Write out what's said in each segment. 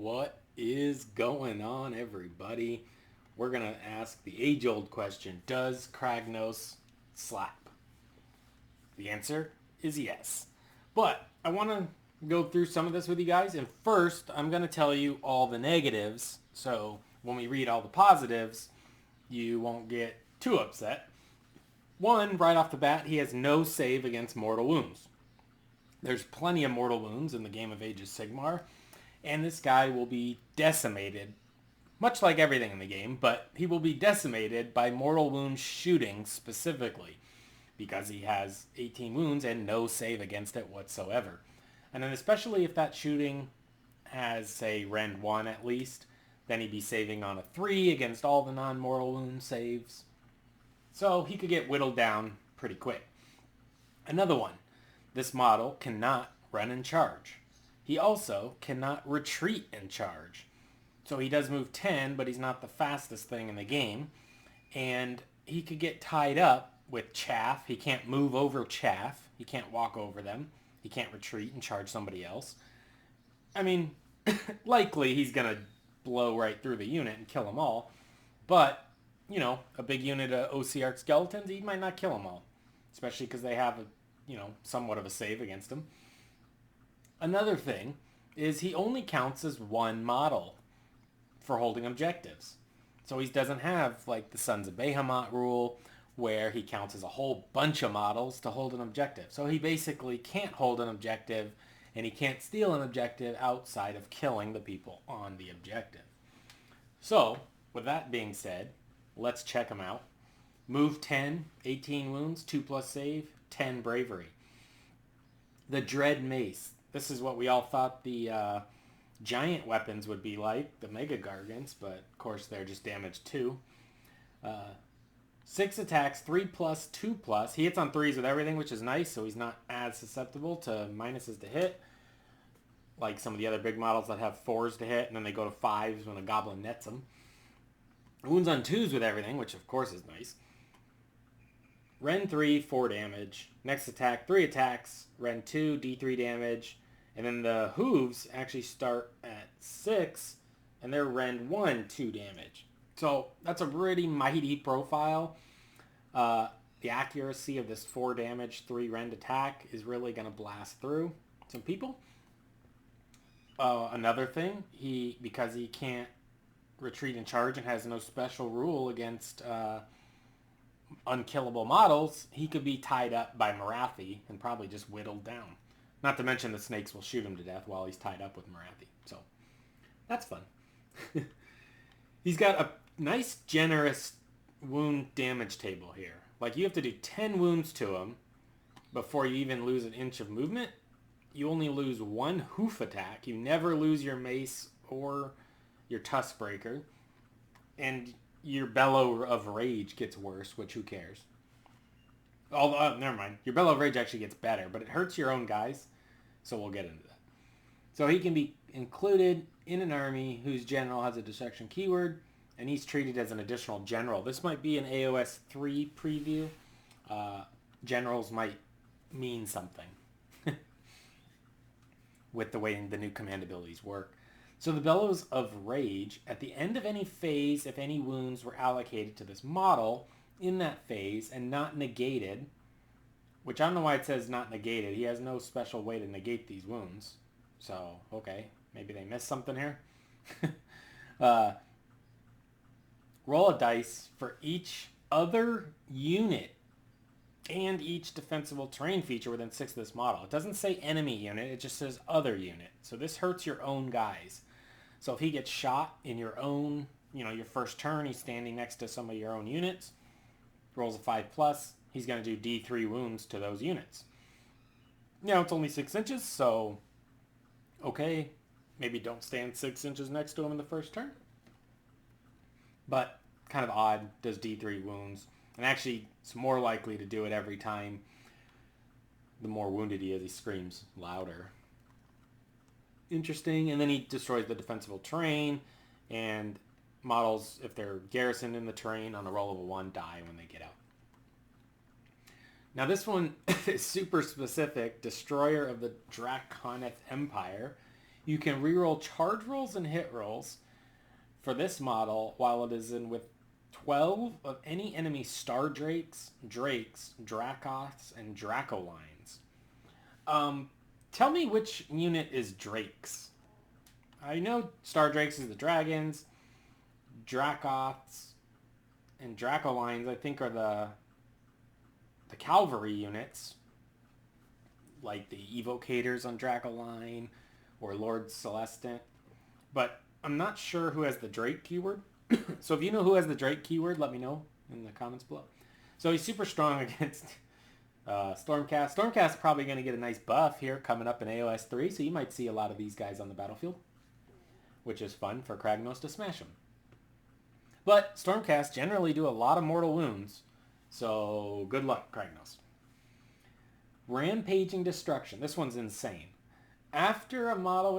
What is going on, everybody? We're going to ask the age-old question, does Kragnos slap? The answer is yes. But I want to go through some of this with you guys, and first I'm going to tell you all the negatives, so when we read all the positives, you won't get too upset. One, right off the bat, he has no save against mortal wounds. There's plenty of mortal wounds in the Game of Ages Sigmar, and this guy will be decimated, much like everything in the game, but he will be decimated by mortal wound shooting specifically, because he has 18 wounds and no save against it whatsoever. And then especially if that shooting has, say, Rend 1 at least, then he'd be saving on a 3 against all the non-mortal wound saves. So he could get whittled down pretty quick. Another one, this model cannot run and charge. He also cannot retreat and charge. So he does move 10, but he's not the fastest thing in the game. And he could get tied up with chaff. He can't move over chaff. He can't walk over them. He can't retreat and charge somebody else. I mean, likely he's going to blow right through the unit and kill them all. But, you know, a big unit of OC skeletons, he might not kill them all. Especially because they have, somewhat of a save against him. Another thing is he only counts as one model for holding objectives. So he doesn't have like the Sons of Behemoth rule where he counts as a whole bunch of models to hold an objective. So he basically can't hold an objective and he can't steal an objective outside of killing the people on the objective. So with that being said, let's check him out. Move 10, 18 wounds, 2+ save, 10 bravery. The Dread Mace. This is what we all thought the giant weapons would be like, the Mega Gargants, but of course they're just damage 2. 6 attacks, 3+, 2+. He hits on 3s with everything, which is nice, so he's not as susceptible to minuses to hit, like some of the other big models that have 4s to hit, and then they go to 5s when a goblin nets them. Wounds on 2s with everything, which of course is nice. Rend 3, 4 damage. Next attack, 3 attacks. Rend 2, D3 damage. And then the hooves actually start at 6, and they're Rend 1, 2 damage. So that's a pretty mighty profile. The accuracy of this 4 damage, 3 Rend attack is really going to blast through some people. Another thing, because he can't retreat and charge and has no special rule against unkillable models, he could be tied up by Marathi and probably just whittled down. Not to mention the snakes will shoot him to death while he's tied up with Marathi. So that's fun. He's got a nice generous wound damage table here. Like you have to do 10 wounds to him before you even lose an inch of movement. You only lose 1 hoof attack. You never lose your mace or your tusk breaker. And your Bellow of Rage gets worse, which who cares? Never mind. Your Bellow of Rage actually gets better, but it hurts your own guys, so we'll get into that. So he can be included in an army whose general has a destruction keyword, and he's treated as an additional general. This might be an AOS 3 preview. Generals might mean something with the way the new command abilities work. So the Bellows of Rage, at the end of any phase, if any wounds were allocated to this model in that phase and not negated, which I don't know why it says not negated. He has no special way to negate these wounds. So, okay, maybe they missed something here. Roll a dice for each other unit and each defensible terrain feature within 6 of this model. It doesn't say enemy unit, it just says other unit. So this hurts your own guys. So if he gets shot in your own, your first turn, he's standing next to some of your own units, rolls a 5+, he's going to do D3 wounds to those units. It's only 6 inches, so okay, maybe don't stand 6 inches next to him in the first turn. But kind of odd, does D3 wounds. And actually, it's more likely to do it every time. The more wounded he is, he screams louder. Interesting. And then he destroys the defensible terrain, and models, if they're garrisoned in the terrain on a roll of a 1, die when they get out. Now this one is super specific. Destroyer of the Draconith Empire. You can reroll charge rolls and hit rolls for this model while it is in with 12 of any enemy Star Drakes, Dracos, and Dracolines. Tell me which unit is Drakes. I know Star Drakes is the dragons, Dracos, and Dracolines I think are the cavalry units, like the Evocators on Dracoline or Lord Celestant. But I'm not sure who has the Drake keyword. So if you know who has the Drake keyword, let me know in the comments below. So he's super strong against Stormcast. Stormcast is probably going to get a nice buff here coming up in AOS 3, so you might see a lot of these guys on the battlefield, which is fun for Kragnos to smash them. But Stormcast generally do a lot of mortal wounds, so good luck, Kragnos. Rampaging Destruction. This one's insane. After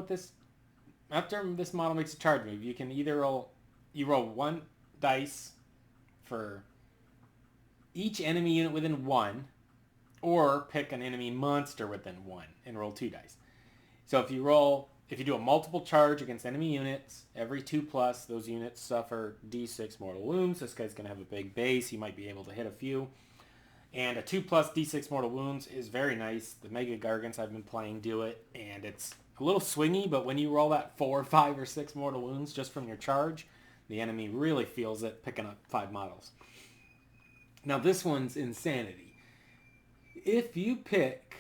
this model makes a charge move, you can either roll 1 dice for each enemy unit within 1, or pick an enemy monster within 1 and roll 2 dice. So if you do a multiple charge against enemy units, every 2+, those units suffer d6 mortal wounds. This guy's going to have a big base. He might be able to hit a few. And a 2+ d6 mortal wounds is very nice. The Mega Gargants I've been playing do it, and it's a little swingy, but when you roll that 4, 5, or 6 mortal wounds just from your charge, the enemy really feels it picking up 5 models. Now this one's insanity. If you pick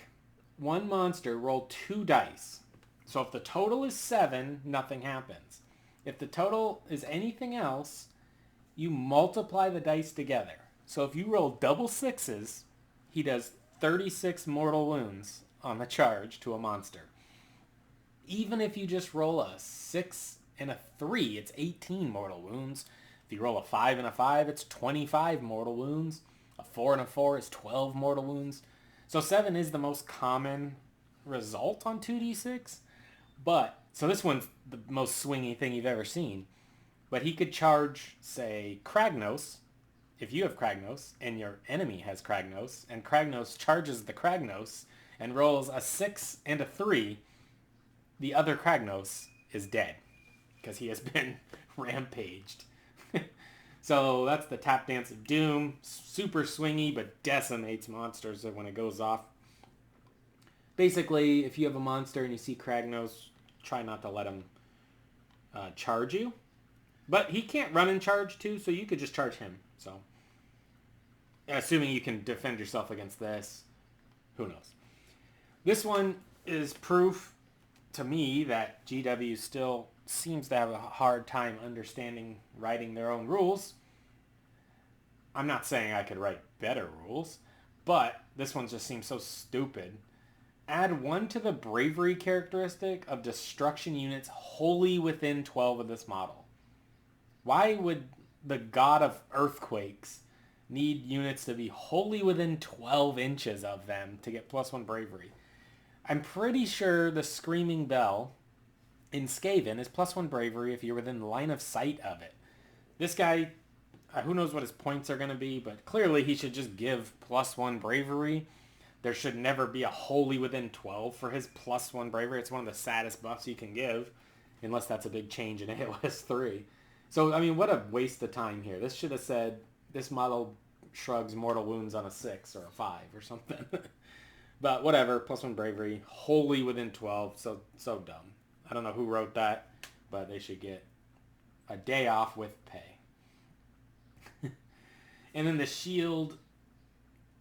one monster, roll 2 dice. So if the total is 7, nothing happens. If the total is anything else, you multiply the dice together. So if you roll double 6s, he does 36 mortal wounds on the charge to a monster. Even if you just roll a 6 and a 3, it's 18 mortal wounds. If you roll a 5 and a 5, it's 25 mortal wounds. A 4 and a 4 is 12 mortal wounds. So 7 is the most common result on 2d6. So this one's the most swingy thing you've ever seen. But he could charge, say, Kragnos, if you have Kragnos, and your enemy has Kragnos, and Kragnos charges the Kragnos and rolls a 6 and a 3, the other Kragnos is dead because he has been rampaged. So that's the Tap Dance of Doom. Super swingy, but decimates monsters when it goes off. Basically, if you have a monster and you see Kragnos, try not to let him charge you. But he can't run and charge too, so you could just charge him. So, assuming you can defend yourself against this, who knows? This one is proof to me that GW still seems to have a hard time understanding writing their own rules. I'm not saying I could write better rules, but this one just seems so stupid. Add 1 to the bravery characteristic of destruction units wholly within 12 of this model. Why would the god of earthquakes need units to be wholly within 12 inches of them to get +1 bravery? I'm pretty sure the Screaming Bell in Skaven is +1 bravery if you're within line of sight of it. This guy, who knows what his points are going to be, but clearly he should just give +1 bravery. There should never be a wholly within 12 for his +1 bravery. It's one of the saddest buffs you can give, unless that's a big change in AOS 3. So, I mean, what a waste of time here. This should have said, this model shrugs mortal wounds on a 6 or a 5 or something. But whatever, +1 bravery, wholly within 12, so dumb. I don't know who wrote that, but they should get a day off with pay. And then the shield,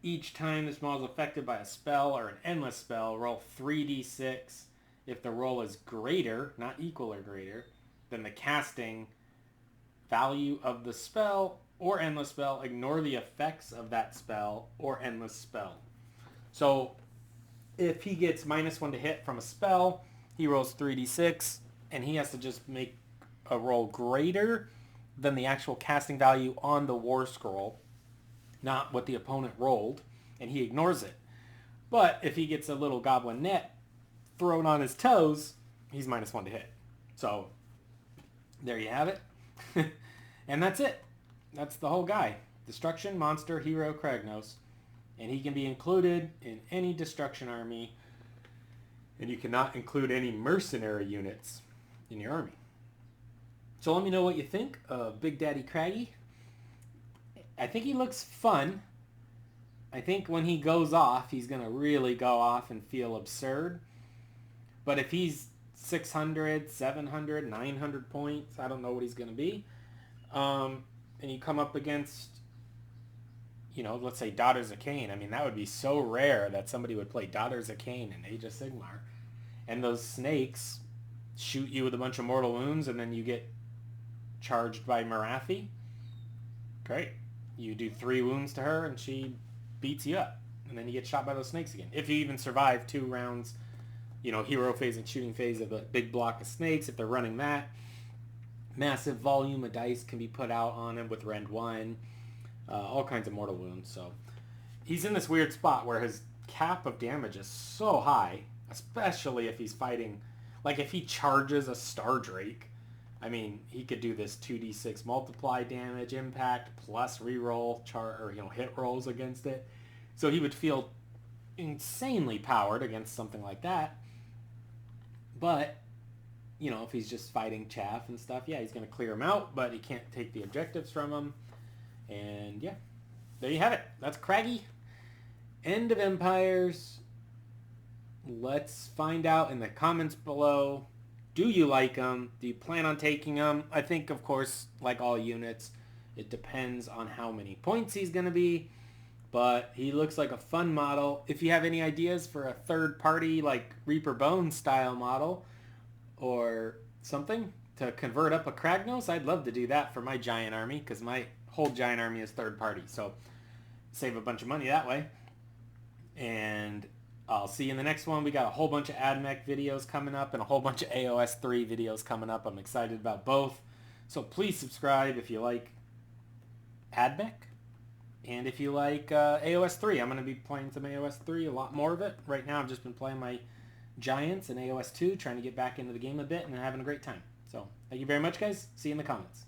each time this model is affected by a spell or an endless spell, roll 3d6. If the roll is greater, not equal or greater, than the casting value of the spell or endless spell, ignore the effects of that spell or endless spell. So if he gets -1 to hit from a spell, he rolls 3d6, and he has to just make a roll greater than the actual casting value on the war scroll, not what the opponent rolled, and he ignores it. But if he gets a little goblin net thrown on his toes, he's -1 to hit. So there you have it. And that's it. That's the whole guy. Destruction, monster, hero, Kragnos. And he can be included in any destruction army. And you cannot include any mercenary units in your army. So let me know what you think of Big Daddy Craggy. I think he looks fun. I think when he goes off, he's going to really go off and feel absurd. But if he's 600, 700, 900 points, I don't know what he's going to be. And you come up against, let's say Daughters of Cain. I mean, that would be so rare that somebody would play Daughters of Cain in Age of Sigmar. And those snakes shoot you with a bunch of mortal wounds, and then you get charged by Marathi. Great. You do 3 wounds to her, and she beats you up. And then you get shot by those snakes again. If you even survive 2 rounds, hero phase and shooting phase of a big block of snakes, if they're running that, massive volume of dice can be put out on him with Rend 1. All kinds of mortal wounds. So he's in this weird spot where his cap of damage is so high, especially if he's fighting, like if he charges a Star Drake. I mean, he could do this 2d6 multiply damage impact plus reroll hit rolls against it. So he would feel insanely powered against something like that. But, if he's just fighting chaff and stuff, yeah, he's going to clear him out, but he can't take the objectives from him. And yeah, there you have it. That's Craggy. End of Empires. Let's find out in the comments below. Do you like him? Do you plan on taking him? I think, of course, like all units, it depends on how many points he's going to be. But he looks like a fun model. If you have any ideas for a third-party, like Reaper Bones style model or something to convert up a Kragnos, I'd love to do that for my giant army, because my whole giant army is third-party. So save a bunch of money that way. And I'll see you in the next one. We got a whole bunch of AdMech videos coming up and a whole bunch of AOS 3 videos coming up. I'm excited about both. So please subscribe if you like AdMech. And if you like AOS 3, I'm going to be playing some AOS 3, a lot more of it. Right now I've just been playing my Giants and AOS 2, trying to get back into the game a bit and having a great time. So thank you very much, guys. See you in the comments.